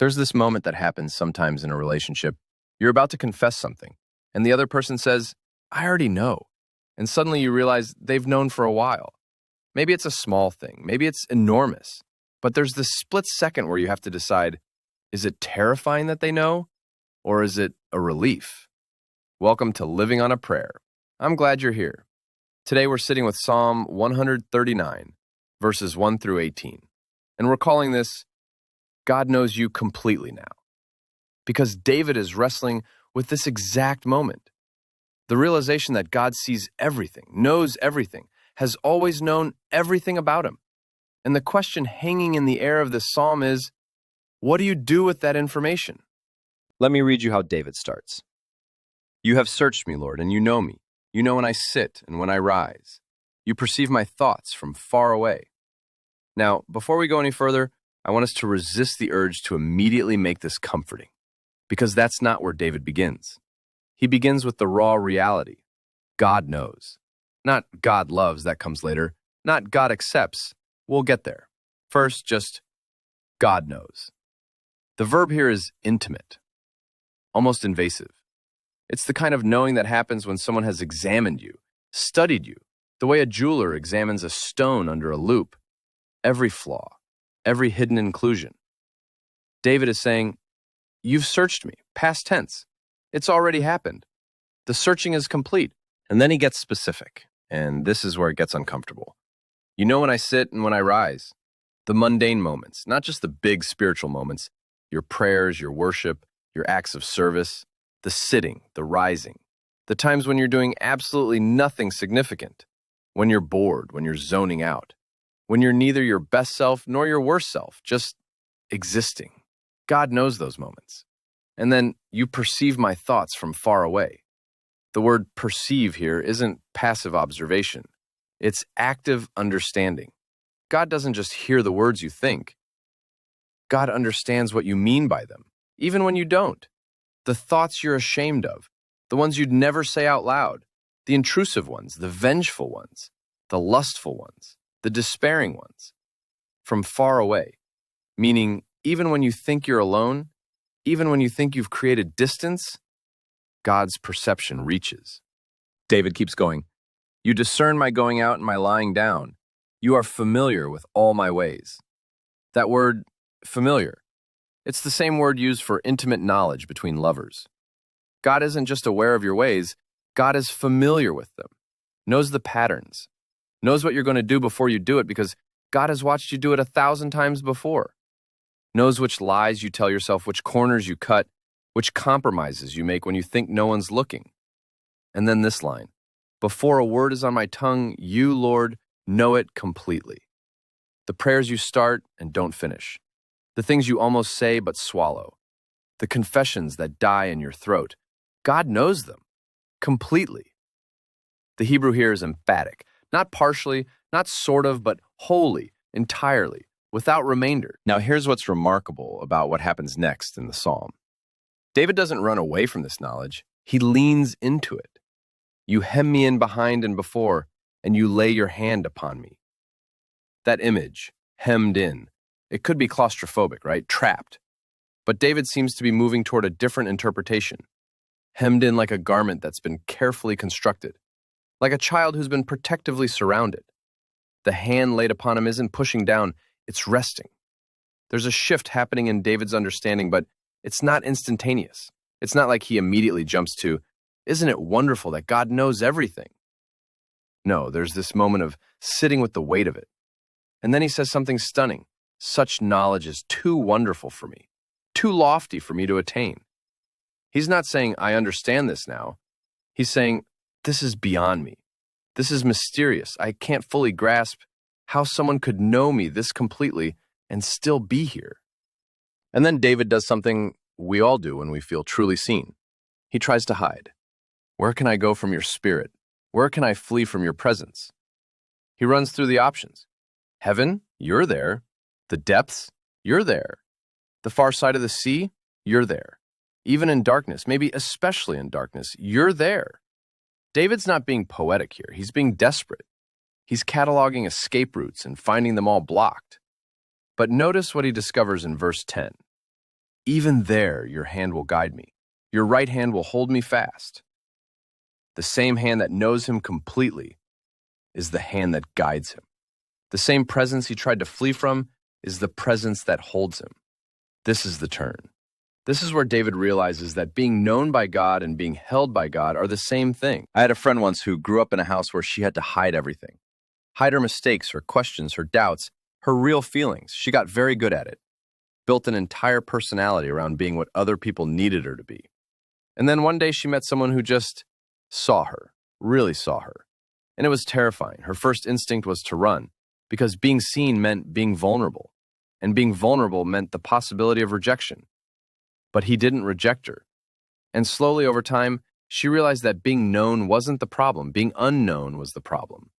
There's this moment that happens sometimes in a relationship. You're about to confess something, and the other person says, I already know. And suddenly you realize they've known for a while. Maybe it's a small thing, maybe it's enormous, but there's this split second where you have to decide, is it terrifying that they know, or is it a relief? Welcome to Living on a Prayer. I'm glad you're here. Today we're sitting with Psalm 139, verses 1 through 18, and we're calling this God Knows You Completely Now, because David is wrestling with this exact moment. The realization that God sees everything, knows everything, has always known everything about him. And the question hanging in the air of this psalm is, what do you do with that information? Let me read you how David starts. You have searched me, Lord, and you know me. You know when I sit and when I rise. You perceive my thoughts from far away. Now, before we go any further, I want us to resist the urge to immediately make this comforting, because that's not where David begins. He begins with the raw reality. God knows. Not God loves, that comes later. Not God accepts. We'll get there. First, just God knows. The verb here is intimate, almost invasive. It's the kind of knowing that happens when someone has examined you, studied you, the way a jeweler examines a stone under a loupe, every flaw, every hidden inclusion. David is saying, you've searched me, past tense. It's already happened. The searching is complete. And then he gets specific, and this is where it gets uncomfortable. You know when I sit and when I rise. The mundane moments, not just the big spiritual moments, your prayers, your worship, your acts of service, the sitting, the rising, the times when you're doing absolutely nothing significant, when you're bored, when you're zoning out, when you're neither your best self nor your worst self, just existing. God knows those moments. And then you perceive my thoughts from far away. The word perceive here isn't passive observation. It's active understanding. God doesn't just hear the words you think. God understands what you mean by them, even when you don't. The thoughts you're ashamed of, the ones you'd never say out loud, the intrusive ones, the vengeful ones, the lustful ones, the despairing ones. From far away, meaning even when you think you're alone, even when you think you've created distance, God's perception reaches. David keeps going. You discern my going out and my lying down. You are familiar with all my ways. That word, familiar, it's the same word used for intimate knowledge between lovers. God isn't just aware of your ways, God is familiar with them, knows the patterns, knows what you're going to do before you do it because God has watched you do it 1,000 times before, knows which lies you tell yourself, which corners you cut, which compromises you make when you think no one's looking. And then this line, before a word is on my tongue, you, Lord, know it completely. The prayers you start and don't finish, the things you almost say but swallow, the confessions that die in your throat, God knows them completely. The Hebrew here is emphatic, not partially, not sort of, but wholly, entirely, without remainder. Now here's what's remarkable about what happens next in the psalm. David doesn't run away from this knowledge, he leans into it. You hem me in behind and before, and you lay your hand upon me. That image, hemmed in, it could be claustrophobic, right? Trapped. But David seems to be moving toward a different interpretation. Hemmed in like a garment that's been carefully constructed, like a child who's been protectively surrounded. The hand laid upon him isn't pushing down, it's resting. There's a shift happening in David's understanding, but it's not instantaneous. It's not like he immediately jumps to, isn't it wonderful that God knows everything? No, there's this moment of sitting with the weight of it. And then he says something stunning. Such knowledge is too wonderful for me, too lofty for me to attain. He's not saying, I understand this now. He's saying, this is beyond me. This is mysterious. I can't fully grasp how someone could know me this completely and still be here. And then David does something we all do when we feel truly seen. He tries to hide. Where can I go from your spirit? Where can I flee from your presence? He runs through the options. Heaven, you're there. The depths, you're there. The far side of the sea, you're there. Even in darkness, maybe especially in darkness, you're there. David's not being poetic here. He's being desperate. He's cataloging escape routes and finding them all blocked. But notice what he discovers in verse 10. Even there, your hand will guide me. Your right hand will hold me fast. The same hand that knows him completely is the hand that guides him. The same presence he tried to flee from is the presence that holds him. This is the turn. This is where David realizes that being known by God and being held by God are the same thing. I had a friend once who grew up in a house where she had to hide everything. Hide her mistakes, her questions, her doubts, her real feelings. She got very good at it. Built an entire personality around being what other people needed her to be. And then one day she met someone who just saw her, really saw her. And it was terrifying. Her first instinct was to run, because being seen meant being vulnerable. And being vulnerable meant the possibility of rejection. But he didn't reject her. And slowly over time, she realized that being known wasn't the problem. Being unknown was the problem.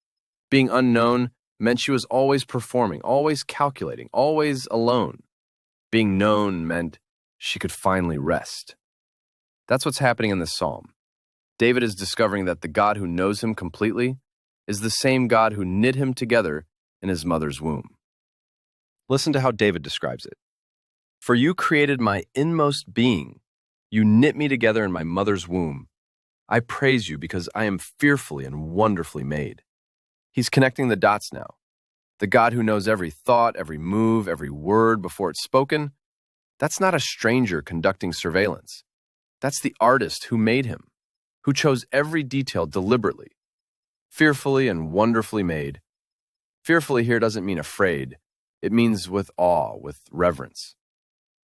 Being unknown meant she was always performing, always calculating, always alone. Being known meant she could finally rest. That's what's happening in this psalm. David is discovering that the God who knows him completely is the same God who knit him together in his mother's womb. Listen to how David describes it. For you created my inmost being. You knit me together in my mother's womb. I praise you because I am fearfully and wonderfully made. He's connecting the dots now. The God who knows every thought, every move, every word before it's spoken, that's not a stranger conducting surveillance. That's the artist who made him, who chose every detail deliberately. Fearfully and wonderfully made. Fearfully here doesn't mean afraid. It means with awe, with reverence.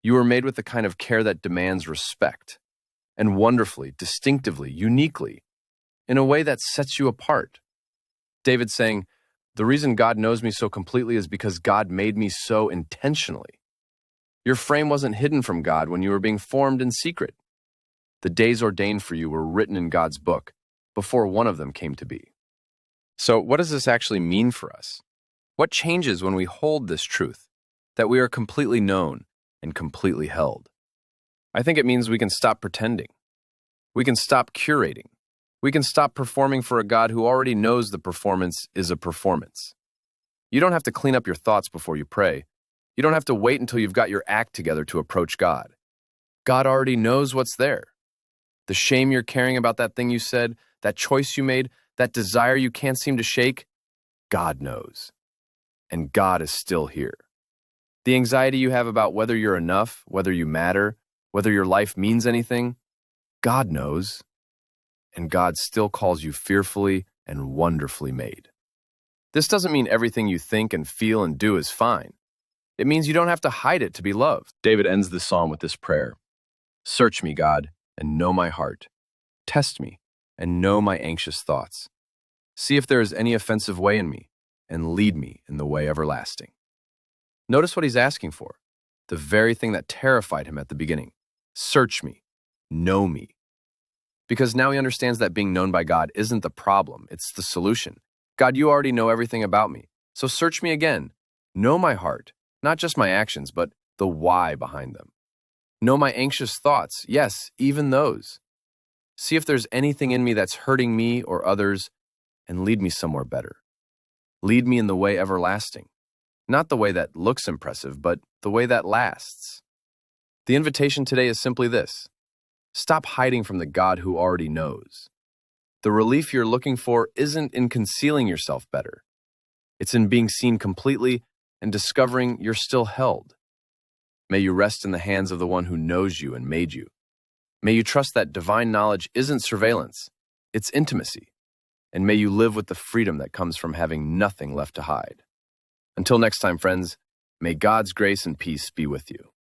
You were made with the kind of care that demands respect, and wonderfully, distinctively, uniquely, in a way that sets you apart. David's saying, the reason God knows me so completely is because God made me so intentionally. Your frame wasn't hidden from God when you were being formed in secret. The days ordained for you were written in God's book before one of them came to be. So what does this actually mean for us? What changes when we hold this truth, that we are completely known and completely held? I think it means we can stop pretending. We can stop curating. We can stop performing for a God who already knows the performance is a performance. You don't have to clean up your thoughts before you pray. You don't have to wait until you've got your act together to approach God. God already knows what's there. The shame you're carrying about that thing you said, that choice you made, that desire you can't seem to shake, God knows. And God is still here. The anxiety you have about whether you're enough, whether you matter, whether your life means anything, God knows. And God still calls you fearfully and wonderfully made. This doesn't mean everything you think and feel and do is fine. It means you don't have to hide it to be loved. David ends the psalm with this prayer. Search me, God, and know my heart. Test me, and know my anxious thoughts. See if there is any offensive way in me, and lead me in the way everlasting. Notice what he's asking for, the very thing that terrified him at the beginning. Search me, know me. Because now he understands that being known by God isn't the problem, it's the solution. God, you already know everything about me, so search me again. Know my heart, not just my actions, but the why behind them. Know my anxious thoughts, yes, even those. See if there's anything in me that's hurting me or others, and lead me somewhere better. Lead me in the way everlasting. Not the way that looks impressive, but the way that lasts. The invitation today is simply this. Stop hiding from the God who already knows. The relief you're looking for isn't in concealing yourself better. It's in being seen completely and discovering you're still held. May you rest in the hands of the one who knows you and made you. May you trust that divine knowledge isn't surveillance, it's intimacy. And may you live with the freedom that comes from having nothing left to hide. Until next time, friends, may God's grace and peace be with you.